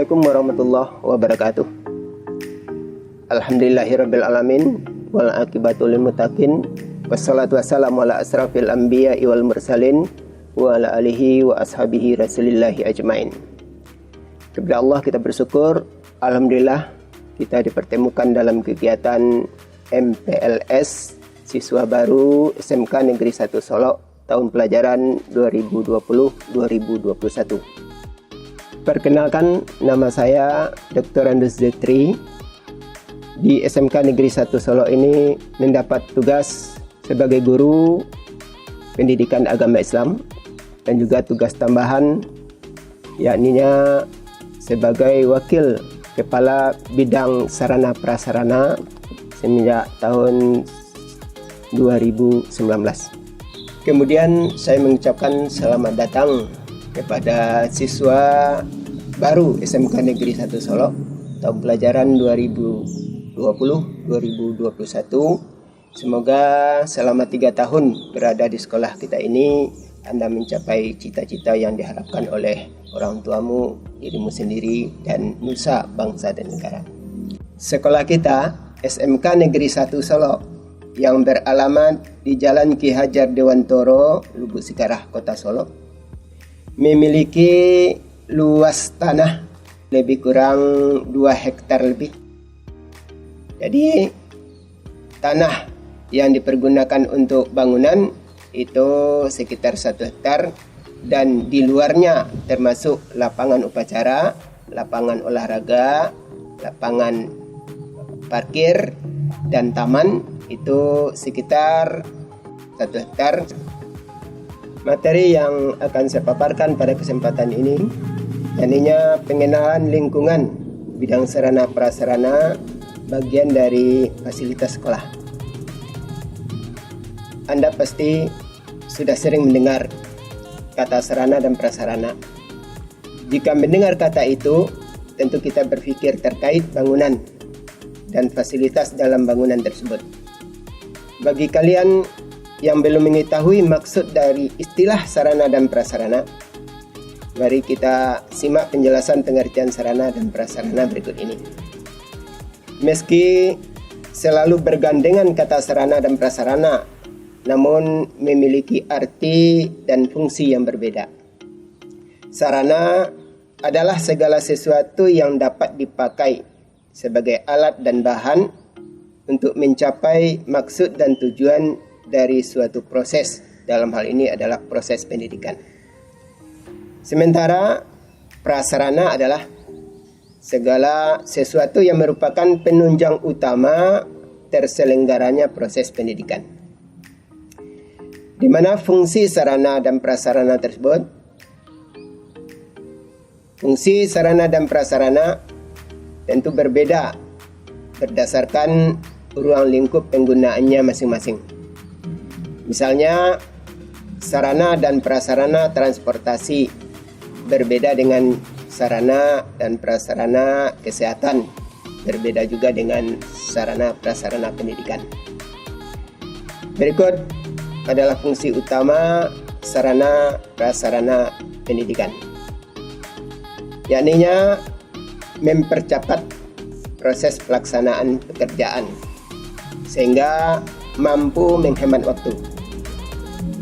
Assalamualaikum warahmatullahi wabarakatuh. Alhamdulillahirabbil alamin wal aqibatu lil muttaqin. Wassalatu wassalamu ala asrafil anbiya'i wal mursalin wa ala alihi wa ashabihi rasulillahi ajmain. Kepada Allah kita bersyukur, alhamdulillah kita dipertemukan dalam kegiatan MPLS siswa baru SMK Negeri 1 Solo tahun pelajaran 2020-2021. Perkenalkan, nama saya Dr. Andus Zetri. Di SMK Negeri 1 Solo ini mendapat tugas sebagai guru pendidikan agama Islam dan juga tugas tambahan yakninya sebagai wakil kepala bidang sarana prasarana semenjak tahun 2019. Kemudian saya mengucapkan selamat datang kepada siswa baru SMK Negeri 1 Solo tahun pelajaran 2020-2021. Semoga selama 3 tahun berada di sekolah kita ini Anda mencapai cita-cita yang diharapkan oleh orang tuamu, dirimu sendiri, dan nusa bangsa dan negara. Sekolah kita SMK Negeri 1 Solo yang beralamat di Jalan Ki Hajar Dewantoro, Lubuk Sikarah, Kota Solo, memiliki luas tanah lebih kurang 2 hektar lebih. Jadi tanah yang dipergunakan untuk bangunan itu sekitar 1 hektar dan di luarnya termasuk lapangan upacara, lapangan olahraga, lapangan parkir dan taman itu sekitar 1 hektar. Materi yang akan saya paparkan pada kesempatan ini yakninya pengenalan lingkungan bidang sarana prasarana bagian dari fasilitas sekolah. Anda pasti sudah sering mendengar kata sarana dan prasarana. Jika mendengar kata itu, tentu kita berpikir terkait bangunan dan fasilitas dalam bangunan tersebut. Bagi kalian yang belum mengetahui maksud dari istilah sarana dan prasarana, mari kita simak penjelasan pengertian sarana dan prasarana berikut ini. Meski selalu bergandengan kata sarana dan prasarana, namun memiliki arti dan fungsi yang berbeda. Sarana adalah segala sesuatu yang dapat dipakai sebagai alat dan bahan untuk mencapai maksud dan tujuan dari suatu proses. Dalam hal ini adalah proses pendidikan. Sementara prasarana adalah segala sesuatu yang merupakan penunjang utama terselenggaranya proses pendidikan. Di mana fungsi sarana dan prasarana tersebut? Fungsi sarana dan prasarana tentu berbeda berdasarkan ruang lingkup penggunaannya masing-masing. Misalnya, sarana dan prasarana transportasi berbeda dengan sarana dan prasarana kesehatan, berbeda juga dengan sarana prasarana pendidikan. Berikut adalah fungsi utama sarana prasarana pendidikan, yakninya mempercepat proses pelaksanaan pekerjaan sehingga mampu menghemat waktu,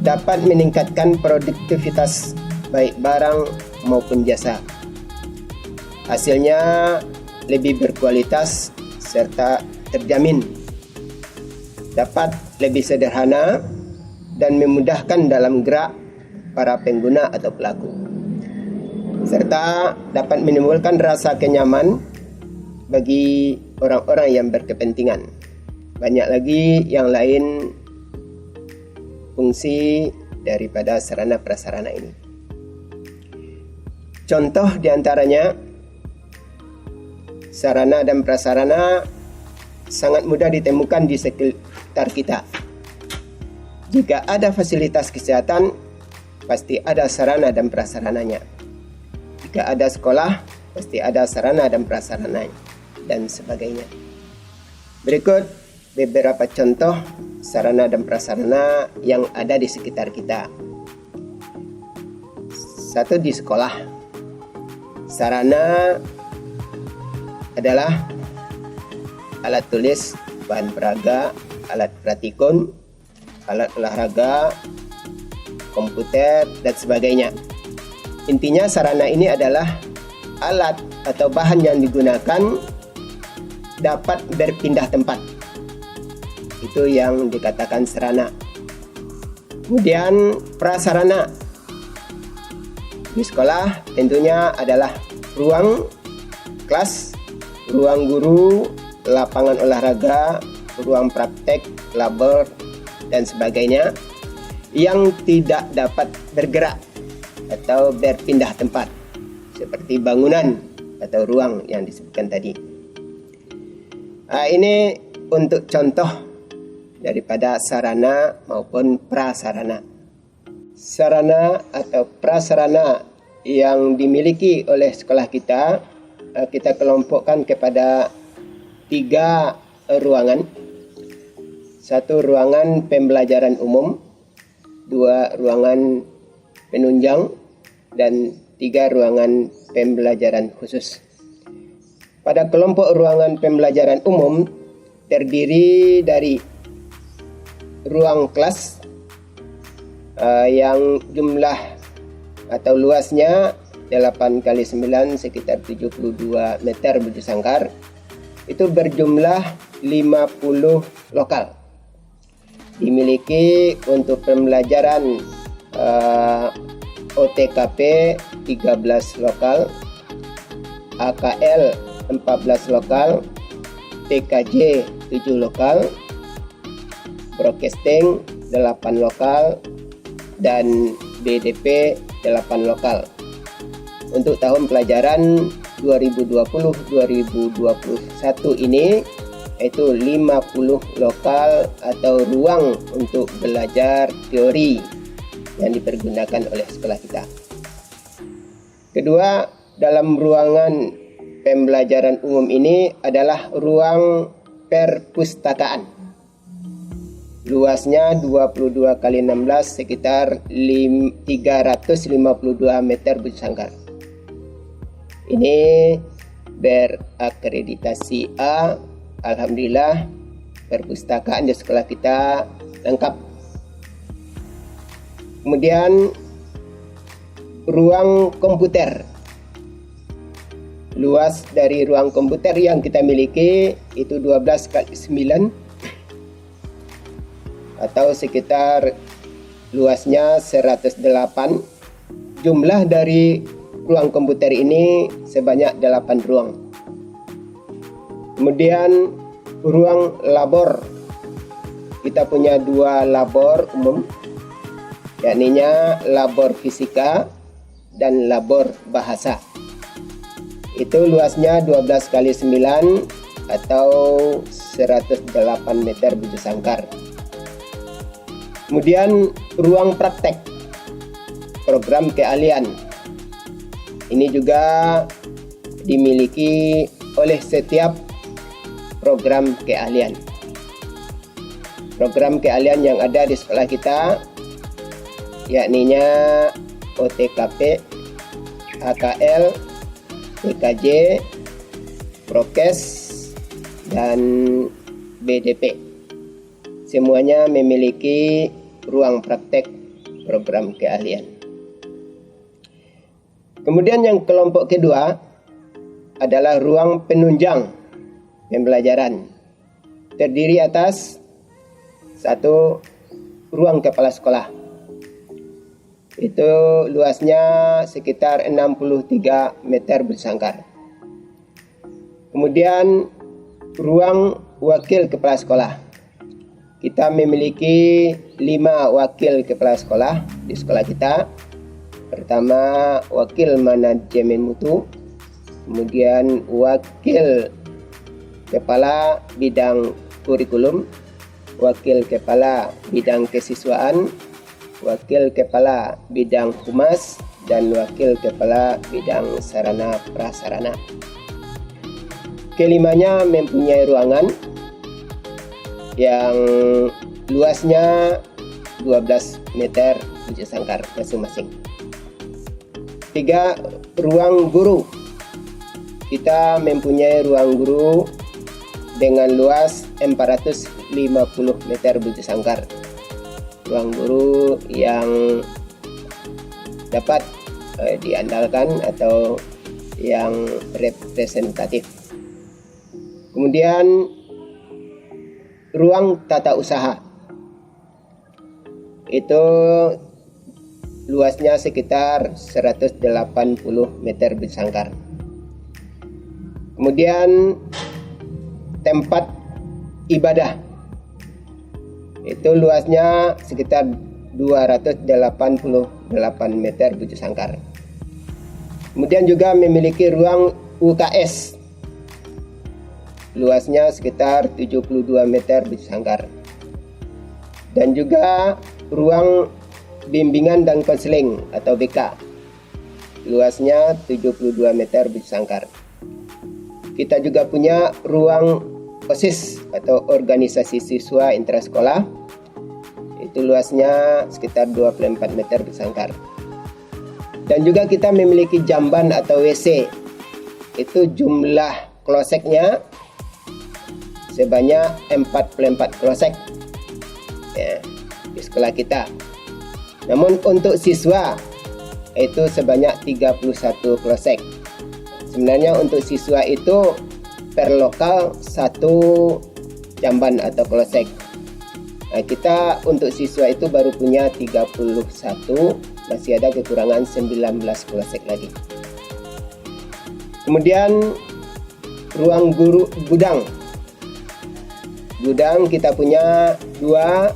dapat meningkatkan produktivitas baik barang maupun jasa. Hasilnya lebih berkualitas serta terjamin, dapat lebih sederhana dan memudahkan dalam gerak para pengguna atau pelaku, serta dapat menimbulkan rasa kenyaman bagi orang-orang yang berkepentingan. Banyak lagi yang lain fungsi daripada sarana prasarana ini. Contoh diantaranya, sarana dan prasarana sangat mudah ditemukan di sekitar kita. Jika ada fasilitas kesehatan, pasti ada sarana dan prasarananya. Jika ada sekolah, pasti ada sarana dan prasarananya, dan sebagainya. Berikut beberapa contoh sarana dan prasarana yang ada di sekitar kita. Satu, di sekolah. Sarana adalah alat tulis, bahan peraga, alat praktikum, alat olahraga, komputer, dan sebagainya. Intinya sarana ini adalah alat atau bahan yang digunakan dapat berpindah tempat. Itu yang dikatakan sarana. Kemudian prasarana di sekolah tentunya adalah ruang kelas, ruang guru, lapangan olahraga, ruang praktek, labor, dan sebagainya yang tidak dapat bergerak atau berpindah tempat seperti bangunan atau ruang yang disebutkan tadi. Ini untuk contoh daripada sarana maupun prasarana. Sarana atau prasarana yang dimiliki oleh sekolah kita, kita kelompokkan kepada 3 ruangan. 1 ruangan pembelajaran umum, 2 ruangan penunjang, dan 3 ruangan pembelajaran khusus. Pada kelompok ruangan pembelajaran umum terdiri dari ruang kelas yang jumlah atau luasnya 8x9 sekitar 72 meter bujur sangkar. Itu berjumlah 50 lokal. Dimiliki untuk pembelajaran OTKP 13 lokal, AKL 14 lokal, TKJ 7 lokal, broadcasting 8 lokal, dan BDP 8 lokal. Untuk tahun pelajaran 2020-2021 ini yaitu 50 lokal atau ruang untuk belajar teori yang dipergunakan oleh sekolah kita. Kedua, dalam ruangan pembelajaran umum ini adalah ruang perpustakaan. Luasnya 22x16 sekitar 352 meter bujur sangkar. Ini berakreditasi A. Alhamdulillah, perpustakaan di sekolah kita lengkap. Kemudian ruang komputer. Luas dari ruang komputer yang kita miliki itu 12x9 atau sekitar luasnya 108. Jumlah dari ruang komputer ini sebanyak 8 ruang. Kemudian ruang labor. Kita punya 2 labor umum, yakninya labor fisika dan labor bahasa. Itu luasnya 12x9 atau 108 meter bujur sangkar. Kemudian ruang praktek program keahlian. Ini juga dimiliki oleh setiap program keahlian. Program keahlian yang ada di sekolah kita yakninya OTKP, AKL, TKJ, Prokes, dan BDP. Semuanya memiliki ruang praktek program keahlian. Kemudian yang kelompok kedua adalah ruang penunjang pembelajaran. Terdiri atas 1 ruang kepala sekolah. Itu luasnya sekitar 63 meter bujur sangkar. Kemudian ruang wakil kepala sekolah. Kita memiliki 5 wakil kepala sekolah di sekolah kita. Pertama, wakil manajemen mutu, kemudian wakil kepala bidang kurikulum, wakil kepala bidang kesiswaan, wakil kepala bidang humas, dan wakil kepala bidang sarana prasarana. Kelimanya mempunyai ruangan yang luasnya 12 meter bujur sangkar masing-masing. 3 ruang guru. kita mempunyai ruang guru dengan luas 450 meter bujur sangkar. Ruang guru yang dapat diandalkan atau yang representatif. Kemudian ruang tata usaha itu luasnya sekitar 180 meter bujur sangkar. Kemudian tempat ibadah itu luasnya sekitar 288 meter bujur sangkar. Kemudian juga memiliki ruang UKS luasnya sekitar 72 meter bujur sangkar. Dan juga ruang bimbingan dan konseling atau BK luasnya 72 meter bujur sangkar. Kita juga punya ruang OSIS atau organisasi siswa intrasekolah, itu luasnya sekitar 24 meter bujur sangkar. Dan juga kita memiliki jamban atau WC, itu jumlah kloseknya sebanyak 44 klosek ya, di sekolah kita. Namun untuk siswa itu sebanyak 31 klosek. Sebenarnya untuk siswa itu per lokal 1 jamban atau klosek. Nah, kita untuk siswa itu baru punya 31, masih ada kekurangan 19 klosek lagi. Kemudian ruang guru gudang. Gudang kita punya 2,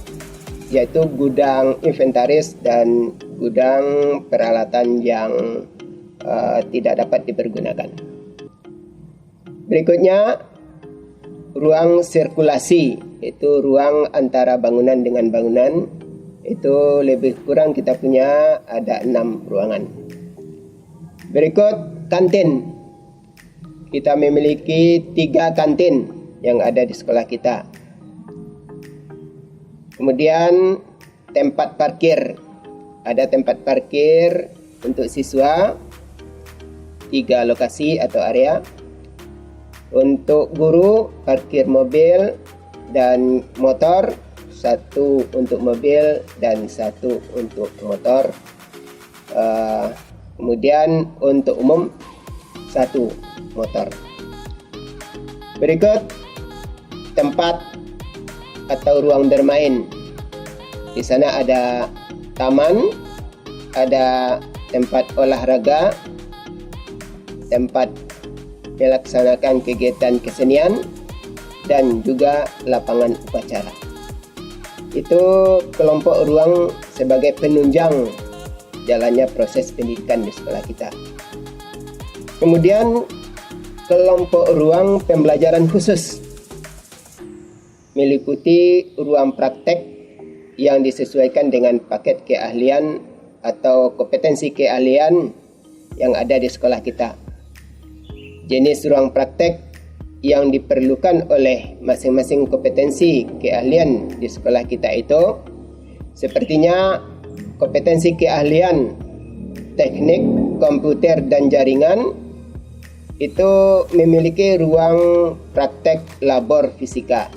yaitu gudang inventaris dan gudang peralatan yang tidak dapat dipergunakan. Berikutnya ruang sirkulasi, itu ruang antara bangunan dengan bangunan, itu lebih kurang kita punya ada 6 ruangan. Berikut kantin, kita memiliki 3 kantin yang ada di sekolah kita. Kemudian tempat parkir, ada tempat parkir untuk siswa 3 lokasi atau area. Untuk guru parkir mobil dan motor, 1 untuk mobil dan 1 untuk motor. Kemudian untuk umum 1 motor. Berikut tempat atau ruang bermain. Di sana ada taman, ada tempat olahraga, tempat melaksanakan kegiatan kesenian, dan juga lapangan upacara. Itu kelompok ruang sebagai penunjang jalannya proses pendidikan di sekolah kita. Kemudian kelompok ruang pembelajaran khusus meliputi ruang praktek yang disesuaikan dengan paket keahlian atau kompetensi keahlian yang ada di sekolah kita. Jenis ruang praktek yang diperlukan oleh masing-masing kompetensi keahlian di sekolah kita itu sepertinya kompetensi keahlian teknik komputer dan jaringan, itu memiliki ruang praktek labor fisika,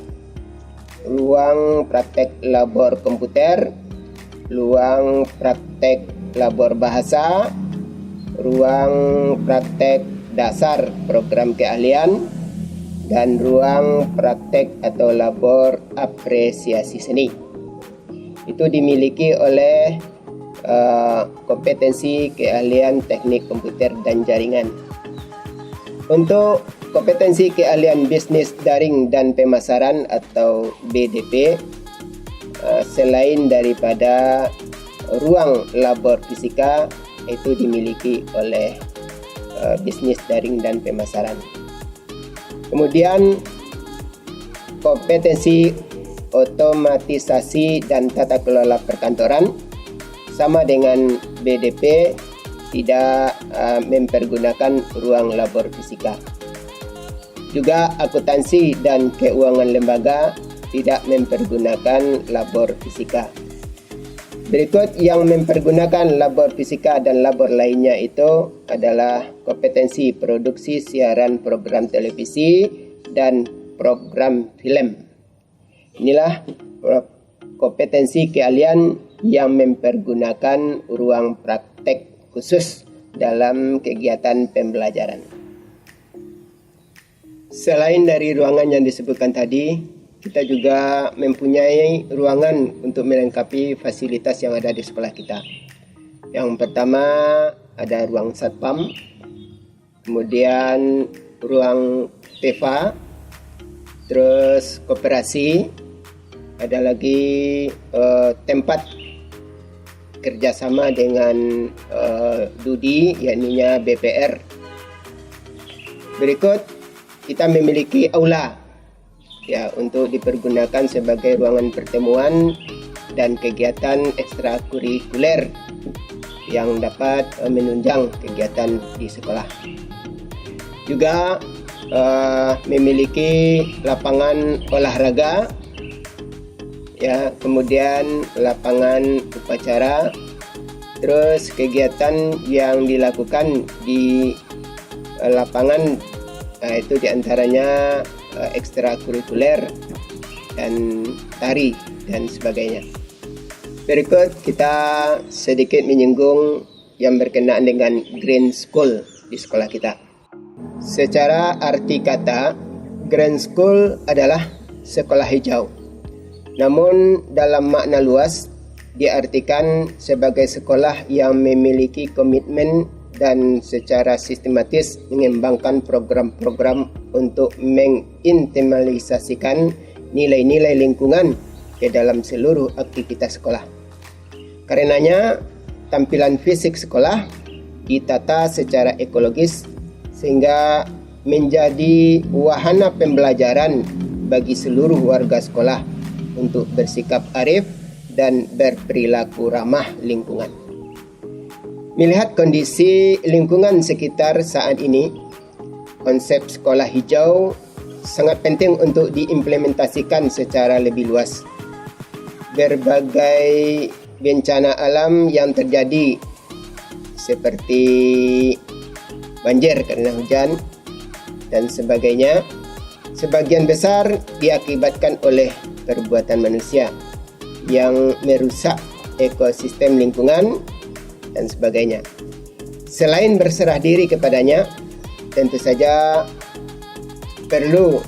ruang praktek labor komputer, ruang praktek labor bahasa, ruang praktek dasar program keahlian, dan ruang praktek atau labor apresiasi seni. Itu dimiliki oleh kompetensi keahlian teknik komputer dan jaringan. Untuk kompetensi keahlian bisnis daring dan pemasaran atau BDP, selain daripada ruang labor fisika, itu dimiliki oleh bisnis daring dan pemasaran. Kemudian kompetensi otomatisasi dan tata kelola perkantoran sama dengan BDP, tidak mempergunakan ruang labor fisika. Juga akuntansi dan keuangan lembaga tidak mempergunakan labor fisika. Berikut yang mempergunakan labor fisika dan labor lainnya itu adalah kompetensi produksi siaran program televisi dan program film. Inilah kompetensi keahlian yang mempergunakan ruang praktek khusus dalam kegiatan pembelajaran. Selain dari ruangan yang disebutkan tadi, kita juga mempunyai ruangan untuk melengkapi fasilitas yang ada di sekolah kita. Yang pertama ada ruang satpam, kemudian ruang PEVA, terus koperasi, ada lagi tempat kerjasama dengan DUDI, yakni BPR. Berikut kita memiliki aula ya untuk dipergunakan sebagai ruangan pertemuan dan kegiatan ekstrakurikuler yang dapat menunjang kegiatan di sekolah. Juga memiliki lapangan olahraga ya, kemudian lapangan upacara, terus kegiatan yang dilakukan di lapangan itu diantaranya ekstrakurikuler dan tari dan sebagainya. Berikut kita sedikit menyinggung yang berkenaan dengan Green School di sekolah kita. Secara arti kata, Green School adalah sekolah hijau. Namun dalam makna luas diartikan sebagai sekolah yang memiliki komitmen dan secara sistematis mengembangkan program-program untuk menginternalisasikan nilai-nilai lingkungan ke dalam seluruh aktivitas sekolah. Karenanya, tampilan fisik sekolah ditata secara ekologis sehingga menjadi wahana pembelajaran bagi seluruh warga sekolah untuk bersikap arif dan berperilaku ramah lingkungan. Melihat kondisi lingkungan sekitar saat ini, konsep sekolah hijau sangat penting untuk diimplementasikan secara lebih luas. Berbagai bencana alam yang terjadi seperti banjir karena hujan dan sebagainya, sebagian besar diakibatkan oleh perbuatan manusia yang merusak ekosistem lingkungan dan sebagainya. Selain berserah diri kepadanya, tentu saja perlu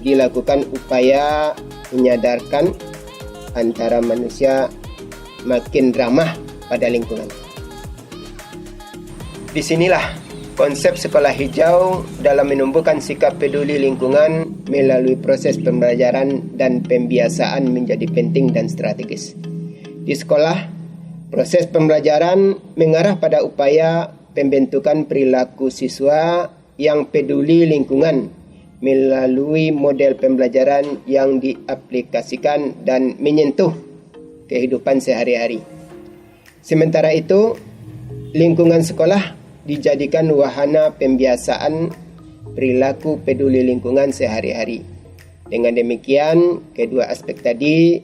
dilakukan upaya menyadarkan antara manusia makin ramah pada lingkungan. Disinilah konsep sekolah hijau dalam menumbuhkan sikap peduli lingkungan melalui proses pembelajaran dan pembiasaan menjadi penting dan strategis. Di sekolah, proses pembelajaran mengarah pada upaya pembentukan perilaku siswa yang peduli lingkungan melalui model pembelajaran yang diaplikasikan dan menyentuh kehidupan sehari-hari. Sementara itu, lingkungan sekolah dijadikan wahana pembiasaan perilaku peduli lingkungan sehari-hari. Dengan demikian, kedua aspek tadi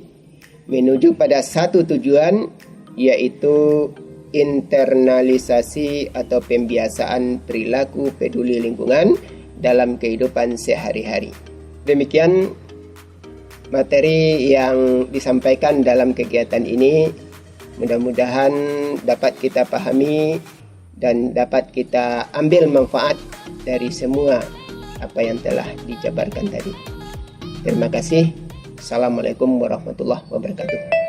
menuju pada satu tujuan, yaitu internalisasi atau pembiasaan perilaku peduli lingkungan dalam kehidupan sehari-hari. Demikian materi yang disampaikan dalam kegiatan ini, mudah-mudahan dapat kita pahami dan dapat kita ambil manfaat dari semua apa yang telah dijabarkan tadi. Terima kasih. Assalamualaikum warahmatullahi wabarakatuh.